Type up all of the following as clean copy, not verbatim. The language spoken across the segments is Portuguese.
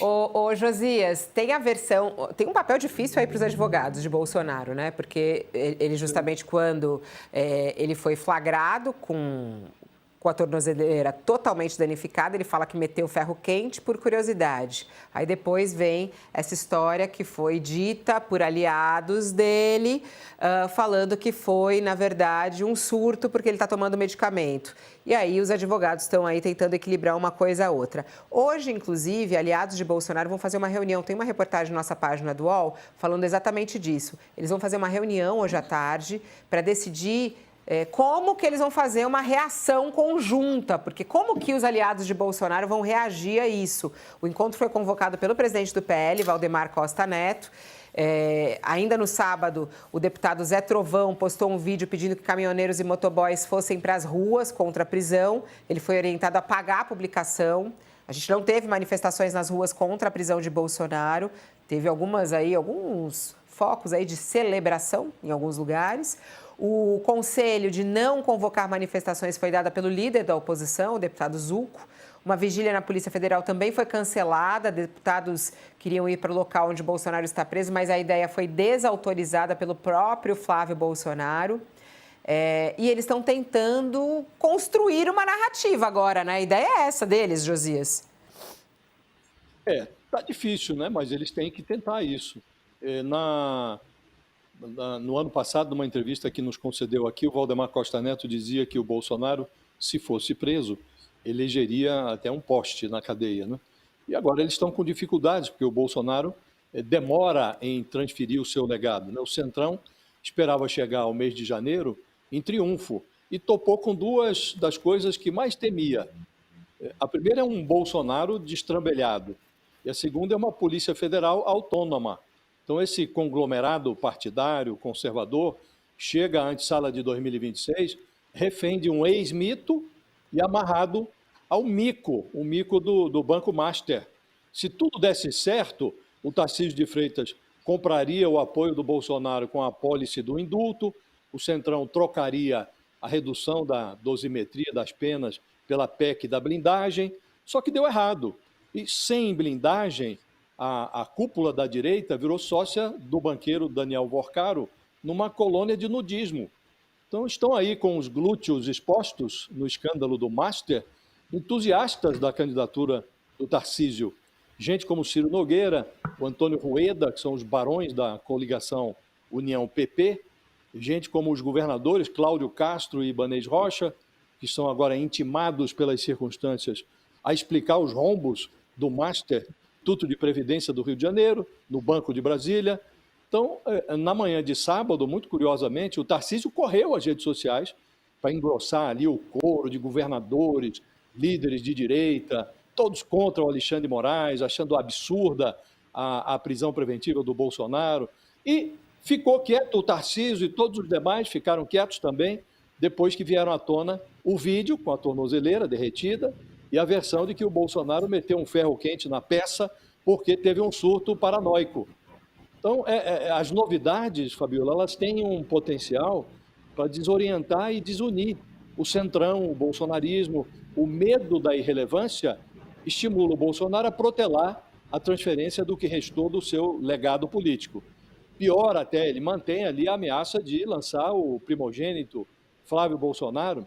Ô, Josias, tem a versão, tem um papel difícil aí para os advogados de Bolsonaro, né? Porque ele justamente quando ele foi flagrado com a tornozeleira totalmente danificada, ele fala que meteu ferro quente por curiosidade. Aí depois vem essa história que foi dita por aliados dele, falando que foi, na verdade, um surto porque ele está tomando medicamento. E aí os advogados estão aí tentando equilibrar uma coisa a outra. Hoje, inclusive, aliados de Bolsonaro vão fazer uma reunião. Tem uma reportagem na nossa página do UOL falando exatamente disso. Eles vão fazer uma reunião hoje à tarde para decidir como que eles vão fazer uma reação conjunta, porque como que os aliados de Bolsonaro vão reagir a isso? O encontro foi convocado pelo presidente do PL, Valdemar Costa Neto. Ainda no sábado, o deputado Zé Trovão postou um vídeo pedindo que caminhoneiros e motoboys fossem para as ruas contra a prisão. Ele foi orientado a apagar a publicação. A gente não teve manifestações nas ruas contra a prisão de Bolsonaro. Teve alguns focos aí de celebração em alguns lugares. O conselho de não convocar manifestações foi dado pelo líder da oposição, o deputado Zucco. Uma vigília na Polícia Federal também foi cancelada. Deputados queriam ir para o local onde Bolsonaro está preso, mas a ideia foi desautorizada pelo próprio Flávio Bolsonaro. E eles estão tentando construir uma narrativa agora, né? A ideia é essa deles, Josias. Tá difícil, né? Mas eles têm que tentar isso. No ano passado, numa entrevista que nos concedeu aqui, o Valdemar Costa Neto dizia que o Bolsonaro, se fosse preso, elegeria até um poste na cadeia, né? E agora eles estão com dificuldades, porque o Bolsonaro demora em transferir o seu legado, né? O Centrão esperava chegar ao mês de janeiro em triunfo e topou com duas das coisas que mais temia. A primeira é um Bolsonaro destrambelhado e a segunda é uma Polícia Federal autônoma. Então, esse conglomerado partidário, conservador, chega à antessala de 2026, refém de um ex-mito e amarrado ao mico, o mico do Banco Master. Se tudo desse certo, o Tarcísio de Freitas compraria o apoio do Bolsonaro com a apólice do indulto, o Centrão trocaria a redução da dosimetria das penas pela PEC da blindagem, só que deu errado. E sem blindagem, a cúpula da direita virou sócia do banqueiro Daniel Vorcaro numa colônia de nudismo. Então, estão aí com os glúteos expostos no escândalo do Master, entusiastas da candidatura do Tarcísio. Gente como Ciro Nogueira, o Antônio Rueda, que são os barões da coligação União-PP, gente como os governadores Cláudio Castro e Ibanez Rocha, que são agora intimados pelas circunstâncias a explicar os rombos do Master, Instituto de Previdência do Rio de Janeiro, no Banco de Brasília. Então, na manhã de sábado, muito curiosamente, o Tarcísio correu às redes sociais para engrossar ali o coro de governadores, líderes de direita, todos contra o Alexandre de Moraes, achando absurda a prisão preventiva do Bolsonaro. E ficou quieto o Tarcísio e todos os demais ficaram quietos também, depois que vieram à tona o vídeo com a tornozeleira derretida e a versão de que o Bolsonaro meteu um ferro quente na peça porque teve um surto paranoico. Então, as novidades, Fabiola, elas têm um potencial para desorientar e desunir o centrão, o bolsonarismo. O medo da irrelevância estimula o Bolsonaro a protelar a transferência do que restou do seu legado político. Pior até, ele mantém ali a ameaça de lançar o primogênito Flávio Bolsonaro,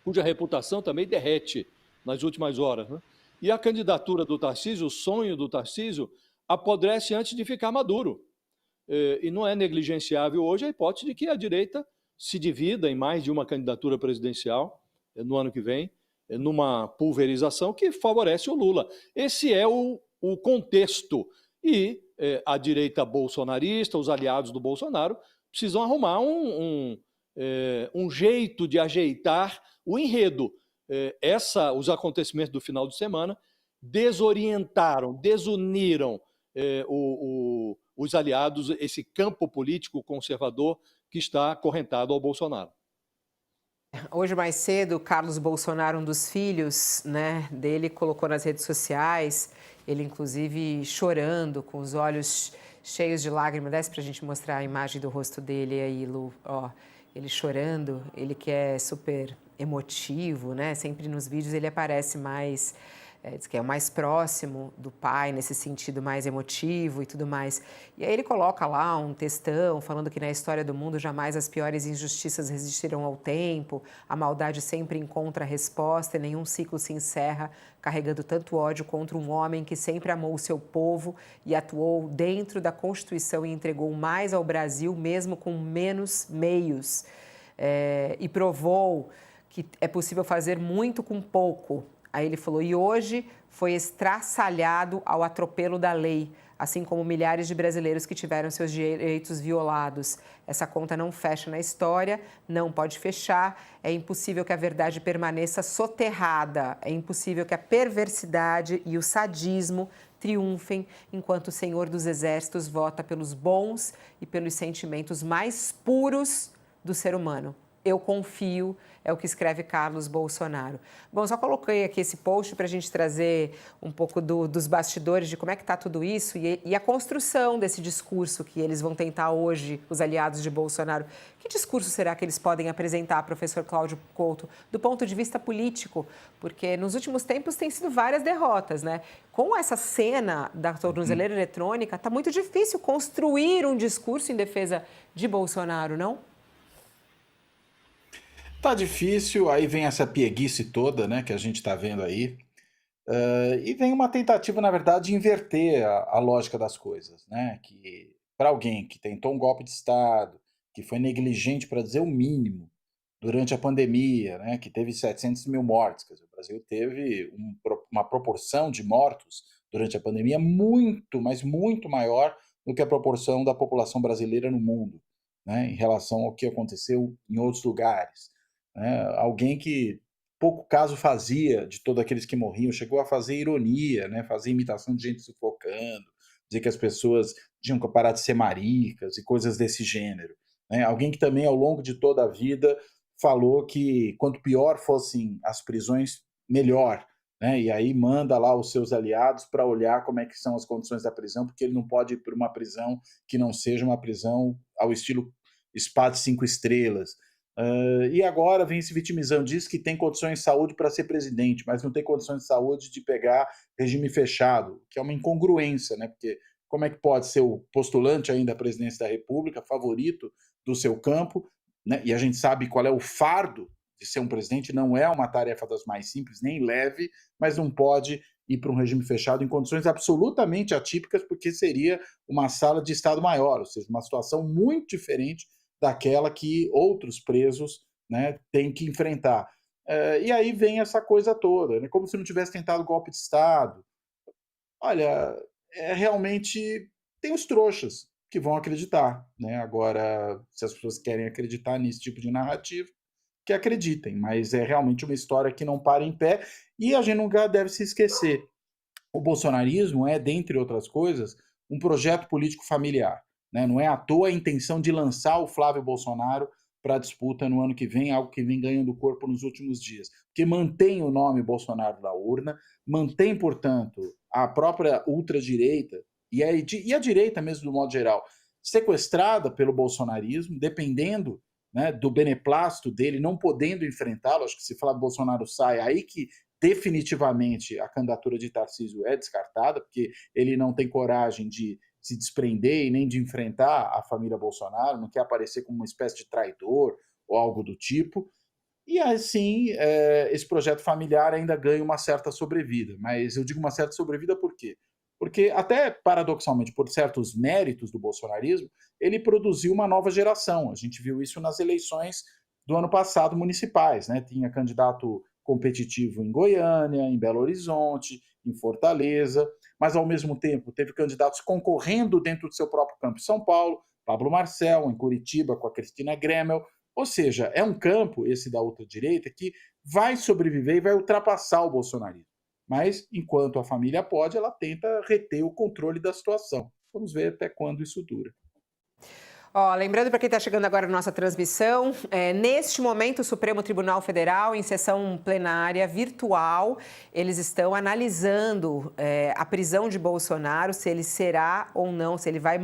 cuja reputação também derrete nas últimas horas, né? E a candidatura do Tarcísio, o sonho do Tarcísio, apodrece antes de ficar maduro. E não é negligenciável hoje a hipótese de que a direita se divida em mais de uma candidatura presidencial no ano que vem, numa pulverização que favorece o Lula. Esse é o contexto. E a direita bolsonarista, os aliados do Bolsonaro, precisam arrumar um jeito de ajeitar o enredo. Os acontecimentos do final de semana desorientaram, desuniram os aliados, esse campo político conservador que está acorrentado ao Bolsonaro. Hoje, mais cedo, Carlos Bolsonaro, um dos filhos, né, dele, colocou nas redes sociais, ele inclusive chorando, com os olhos cheios de lágrimas. Desce para a gente mostrar a imagem do rosto dele aí, Lu. Ó, ele chorando, ele que é super emotivo, né? Sempre nos vídeos ele aparece mais diz que é o mais próximo do pai, nesse sentido mais emotivo e tudo mais. E aí ele coloca lá um textão falando que na história do mundo jamais as piores injustiças resistiram ao tempo, a maldade sempre encontra resposta e nenhum ciclo se encerra carregando tanto ódio contra um homem que sempre amou o seu povo e atuou dentro da Constituição e entregou mais ao Brasil, mesmo com menos meios. E provou que é possível fazer muito com pouco. Aí ele falou, e hoje foi estraçalhado ao atropelo da lei, assim como milhares de brasileiros que tiveram seus direitos violados. Essa conta não fecha na história, não pode fechar, é impossível que a verdade permaneça soterrada, é impossível que a perversidade e o sadismo triunfem enquanto o Senhor dos Exércitos vota pelos bons e pelos sentimentos mais puros do ser humano. Eu confio, é o que escreve Carlos Bolsonaro. Bom, só coloquei aqui esse post para a gente trazer um pouco dos bastidores de como é que está tudo isso e a construção desse discurso que eles vão tentar hoje, os aliados de Bolsonaro. Que discurso será que eles podem apresentar, professor Cláudio Couto, do ponto de vista político? Porque nos últimos tempos tem sido várias derrotas, né? Com essa cena da tornozeleira eletrônica, está muito difícil construir um discurso em defesa de Bolsonaro, não? Tá difícil, aí vem essa pieguice toda, né, que a gente está vendo aí, e vem uma tentativa, na verdade, de inverter a lógica das coisas, né, que para alguém que tentou um golpe de Estado, que foi negligente, para dizer o mínimo, durante a pandemia, né, que teve 700 mil mortes, quer dizer, o Brasil teve uma proporção de mortos durante a pandemia muito, mas muito maior do que a proporção da população brasileira no mundo, né, em relação ao que aconteceu em outros lugares, né? Alguém que pouco caso fazia de todos aqueles que morriam, chegou a fazer ironia, né? Fazer imitação de gente sufocando, dizer que as pessoas tinham que parar de ser maricas e coisas desse gênero, né? Alguém que também, ao longo de toda a vida, falou que quanto pior fossem as prisões, melhor, né? E aí manda lá os seus aliados para olhar como é que são as condições da prisão, porque ele não pode ir para uma prisão que não seja uma prisão ao estilo spa de 5 estrelas. E agora vem se vitimizando, diz que tem condições de saúde para ser presidente, mas não tem condições de saúde de pegar regime fechado, que é uma incongruência, né? Porque como é que pode ser o postulante ainda à presidência da República, favorito do seu campo, né? E a gente sabe qual é o fardo de ser um presidente, não é uma tarefa das mais simples, nem leve, mas não pode ir para um regime fechado em condições absolutamente atípicas, porque seria uma sala de Estado Maior, ou seja, uma situação muito diferente daquela que outros presos, né, têm que enfrentar. E aí vem essa coisa toda, né, como se não tivesse tentado golpe de Estado. Olha, realmente tem os trouxas que vão acreditar, né? Agora, se as pessoas querem acreditar nesse tipo de narrativa, que acreditem, mas é realmente uma história que não para em pé e a gente nunca deve se esquecer. O bolsonarismo é, dentre outras coisas, um projeto político familiar, né? Não é à toa a intenção de lançar o Flávio Bolsonaro para a disputa no ano que vem, algo que vem ganhando corpo nos últimos dias, que mantém o nome Bolsonaro na urna, mantém, portanto, a própria ultradireita e a direita mesmo, do modo geral, sequestrada pelo bolsonarismo, dependendo, né, do beneplácito dele, não podendo enfrentá-lo. Acho que se Flávio Bolsonaro sai, aí que definitivamente a candidatura de Tarcísio é descartada, porque ele não tem coragem de se desprender e nem de enfrentar a família Bolsonaro, não quer aparecer como uma espécie de traidor ou algo do tipo. E assim, esse projeto familiar ainda ganha uma certa sobrevida. Mas eu digo uma certa sobrevida por quê? Porque, até paradoxalmente, por certos méritos do bolsonarismo, ele produziu uma nova geração. A gente viu isso nas eleições do ano passado municipais, né? Tinha candidato competitivo em Goiânia, em Belo Horizonte, em Fortaleza, mas ao mesmo tempo teve candidatos concorrendo dentro do seu próprio campo em São Paulo, Pablo Marcel, em Curitiba com a Cristina Gremel. Ou seja, é um campo, esse da ultradireita, que vai sobreviver e vai ultrapassar o bolsonarismo. Mas, enquanto a família pode, ela tenta reter o controle da situação. Vamos ver até quando isso dura. Ó, lembrando para quem está chegando agora na nossa transmissão, neste momento o Supremo Tribunal Federal, em sessão plenária virtual, eles estão analisando a prisão de Bolsonaro, se ele será ou não, se ele vai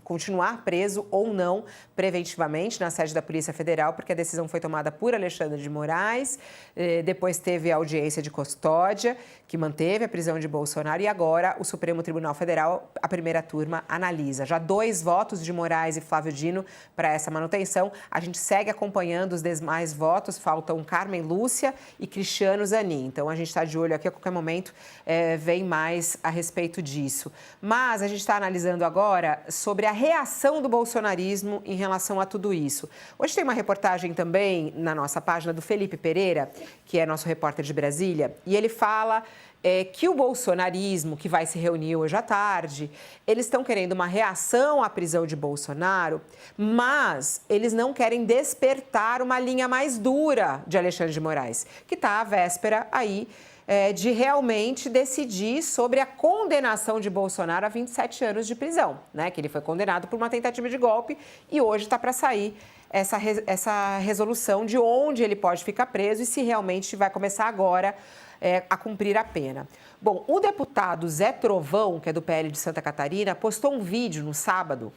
continuar preso ou não preventivamente na sede da Polícia Federal, porque a decisão foi tomada por Alexandre de Moraes, depois teve a audiência de custódia, que manteve a prisão de Bolsonaro, e agora o Supremo Tribunal Federal, a primeira turma, analisa. Já 2 votos de Moraes e Flávio Dino para essa manutenção. A gente segue acompanhando os demais votos, faltam Carmen Lúcia e Cristiano Zanin. Então, a gente está de olho aqui, a qualquer momento vem mais a respeito disso. Mas a gente está analisando agora sobre a reação do bolsonarismo em relação a tudo isso. Hoje tem uma reportagem também na nossa página do Felipe Pereira, que é nosso repórter de Brasília, e ele fala que o bolsonarismo, que vai se reunir hoje à tarde, eles estão querendo uma reação à prisão de Bolsonaro, mas eles não querem despertar uma linha mais dura de Alexandre de Moraes, que está à véspera aí de realmente decidir sobre a condenação de Bolsonaro a 27 anos de prisão, né? Que ele foi condenado por uma tentativa de golpe e hoje está para sair essa resolução de onde ele pode ficar preso e se realmente vai começar agora a cumprir a pena. Bom, o deputado Zé Trovão, que é do PL de Santa Catarina, postou um vídeo no sábado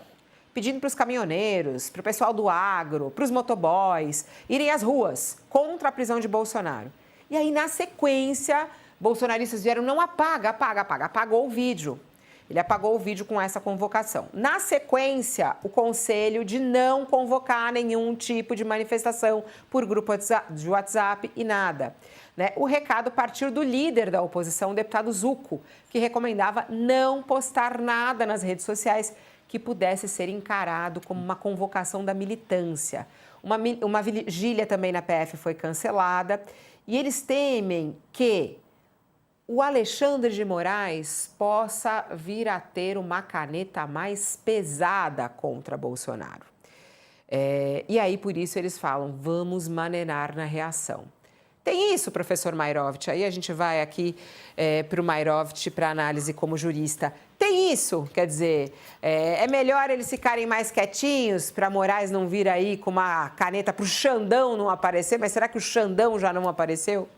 pedindo para os caminhoneiros, para o pessoal do agro, para os motoboys irem às ruas contra a prisão de Bolsonaro. E aí, na sequência, bolsonaristas vieram, não apaga, apagou o vídeo. Ele apagou o vídeo com essa convocação. Na sequência, o conselho de não convocar nenhum tipo de manifestação por grupo de WhatsApp e nada. Né? O recado partiu do líder da oposição, o deputado Zucco, que recomendava não postar nada nas redes sociais que pudesse ser encarado como uma convocação da militância. Uma vigília também na PF foi cancelada e eles temem que o Alexandre de Moraes possa vir a ter uma caneta mais pesada contra Bolsonaro. E aí, por isso, eles falam, vamos maneirar na reação. Tem isso, professor Mairovitch. Aí a gente vai aqui para o Mairovitch para análise como jurista. Tem isso, quer dizer, é melhor eles ficarem mais quietinhos para Moraes não vir aí com uma caneta para o Xandão não aparecer, mas será que o Xandão já não apareceu?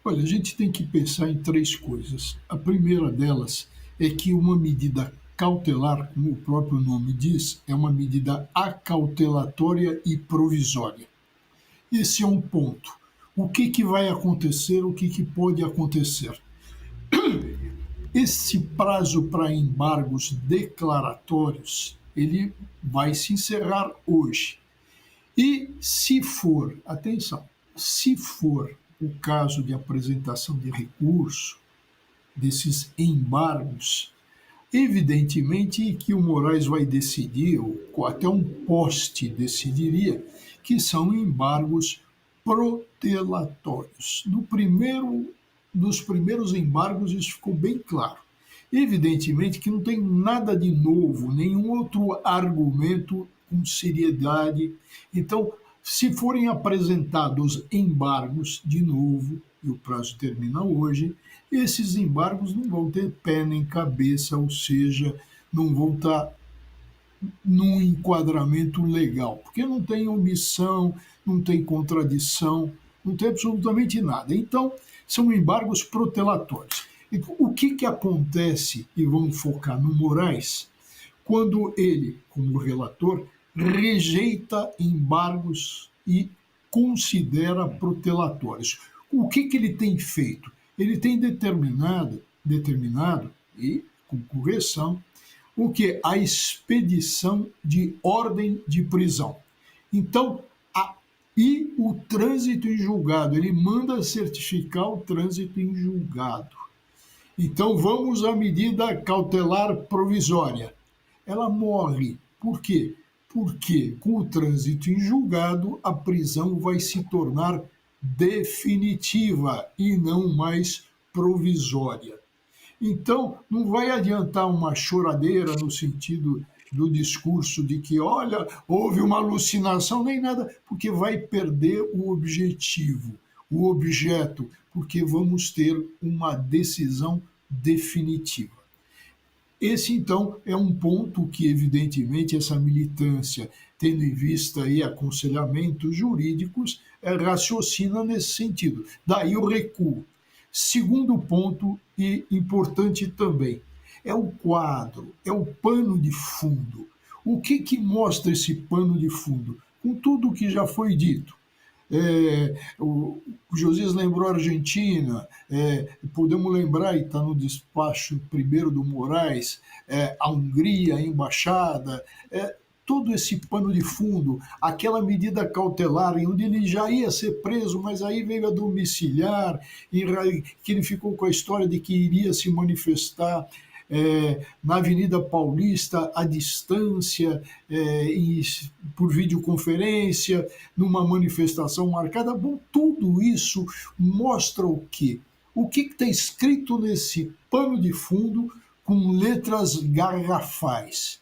Olha, a gente tem que pensar em 3 coisas. A primeira delas é que uma medida cautelar, como o próprio nome diz, é uma medida acautelatória e provisória. Esse é um ponto. O que vai acontecer, o que pode acontecer? Esse prazo para embargos declaratórios, ele vai se encerrar hoje. E se for, atenção, se for o caso de apresentação de recurso, desses embargos, evidentemente que o Moraes vai decidir, ou até um poste decidiria, que são embargos protelatórios. Dos primeiros embargos isso ficou bem claro. Evidentemente que não tem nada de novo, nenhum outro argumento com seriedade. Então, se forem apresentados embargos de novo, e o prazo termina hoje, esses embargos não vão ter pé nem cabeça, ou seja, não vão estar num enquadramento legal, porque não tem omissão, não tem contradição, não tem absolutamente nada. Então, são embargos protelatórios. E o que acontece, e vamos focar no Moraes, quando ele, como relator, rejeita embargos e considera protelatórios? O que ele tem feito? Ele tem determinado, e com correção, o que? A expedição de ordem de prisão. Então, e o trânsito em julgado, ele manda certificar o trânsito em julgado. Então, vamos à medida cautelar provisória. Ela morre. Por quê? Porque com o trânsito em julgado, a prisão vai se tornar definitiva e não mais provisória. Então, não vai adiantar uma choradeira no sentido do discurso de que, olha, houve uma alucinação, nem nada, porque vai perder o objetivo, o objeto, porque vamos ter uma decisão definitiva. Esse, então, é um ponto que, evidentemente, essa militância, tendo em vista aí aconselhamentos jurídicos, raciocina nesse sentido. Daí o recuo. Segundo ponto, e importante também, é o quadro, é o pano de fundo. O que mostra esse pano de fundo? Com tudo o que já foi dito. O Josias lembrou a Argentina, podemos lembrar, e está no despacho primeiro do Moraes, a Hungria, a embaixada, todo esse pano de fundo, aquela medida cautelar em onde ele já ia ser preso, mas aí veio a domiciliar, que ele ficou com a história de que iria se manifestar na Avenida Paulista, à distância, por videoconferência, numa manifestação marcada. Bom, tudo isso mostra o quê? O que está escrito nesse pano de fundo com letras garrafais?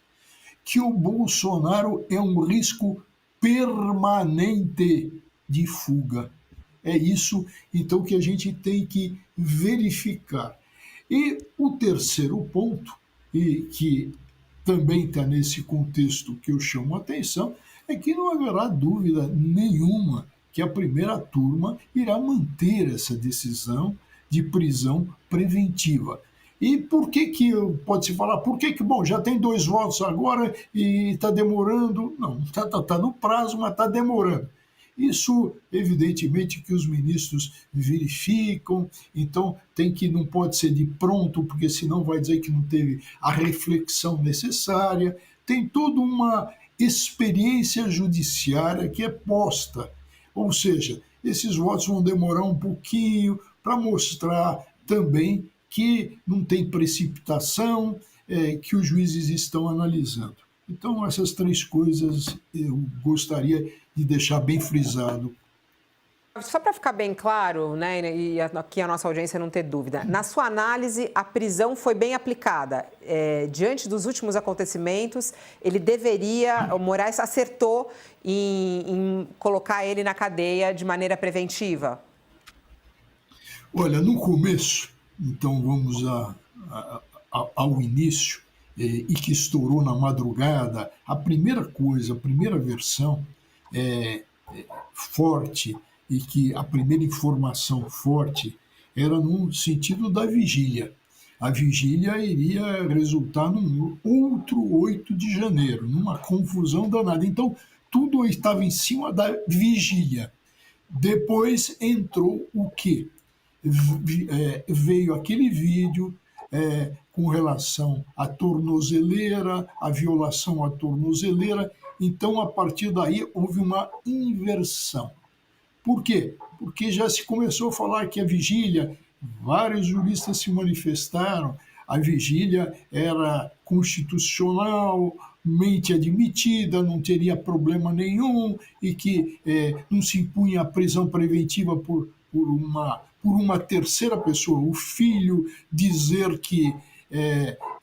Que o Bolsonaro é um risco permanente de fuga. É isso, então, que a gente tem que verificar. E o terceiro ponto, e que também está nesse contexto que eu chamo a atenção, é que não haverá dúvida nenhuma que a primeira turma irá manter essa decisão de prisão preventiva. E por que pode-se falar, por que, bom, já tem 2 votos agora e está demorando? Não, está no prazo, mas está demorando. Isso, evidentemente, que os ministros verificam, então não pode ser de pronto, porque senão vai dizer que não teve a reflexão necessária. Tem toda uma experiência judiciária que é posta. Ou seja, esses votos vão demorar um pouquinho para mostrar também que não tem precipitação, que os juízes estão analisando. Então, essas 3 coisas eu gostaria de deixar bem frisado. Só para ficar bem claro, né, e aqui a nossa audiência não ter dúvida, na sua análise, a prisão foi bem aplicada. Diante dos últimos acontecimentos, o Moraes acertou em colocar ele na cadeia de maneira preventiva? Olha, no começo, então vamos ao início, e que estourou na madrugada, a primeira versão forte, e que a primeira informação forte era no sentido da vigília. A vigília iria resultar num outro 8 de janeiro, numa confusão danada. Então, tudo estava em cima da vigília. Depois entrou o quê? Veio aquele vídeo com relação à tornozeleira, a violação à tornozeleira. Então, a partir daí, houve uma inversão. Por quê? Porque já se começou a falar que a vigília, vários juristas se manifestaram, a vigília era constitucionalmente admitida, não teria problema nenhum, e que não se impunha a prisão preventiva por uma terceira pessoa, o filho, dizer que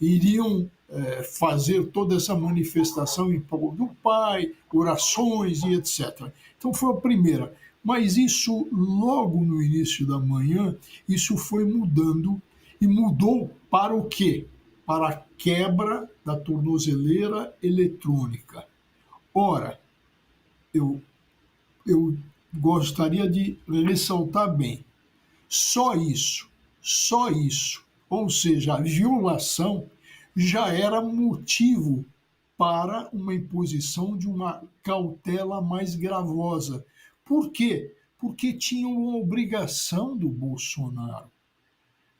iriam fazer toda essa manifestação em prol do pai, orações e etc. Então foi a primeira. Mas isso, logo no início da manhã, isso foi mudando, e mudou para o quê? Para a quebra da tornozeleira eletrônica. Ora, eu gostaria de ressaltar bem, só isso, ou seja, a violação já era motivo para uma imposição de uma cautela mais gravosa. Por quê? Porque tinham uma obrigação do Bolsonaro.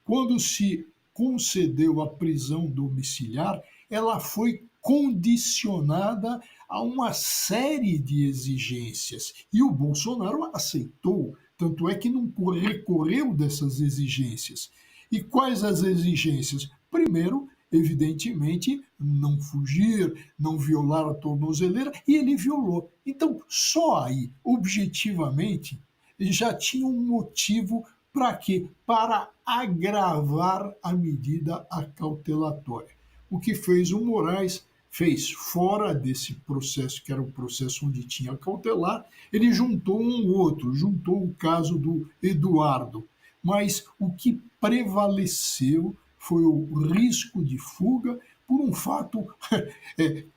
Quando se concedeu a prisão domiciliar, ela foi condicionada a uma série de exigências. E o Bolsonaro aceitou, tanto é que não recorreu dessas exigências. E quais as exigências? Primeiro, evidentemente, não fugir, não violar a tornozeleira, e ele violou. Então, só aí, objetivamente, já tinha um motivo para quê? Para agravar a medida acautelatória. O que fez o Moraes, fez fora desse processo, que era um processo onde tinha cautelar, ele juntou um outro, juntou o caso do Eduardo. Mas o que prevaleceu foi o risco de fuga por um fato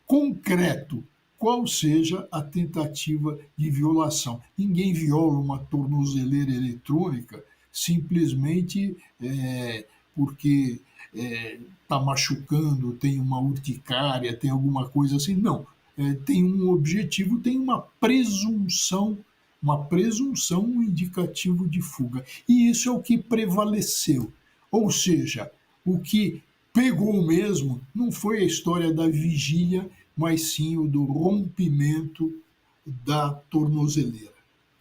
concreto, qual seja a tentativa de violação. Ninguém viola uma tornozeleira eletrônica simplesmente porque está machucando, tem uma urticária, tem alguma coisa assim. Não. Tem um objetivo, tem uma presunção, um indicativo de fuga. E isso é o que prevaleceu. Ou seja, o que pegou mesmo não foi a história da vigília, mas sim o do rompimento da tornozeleira.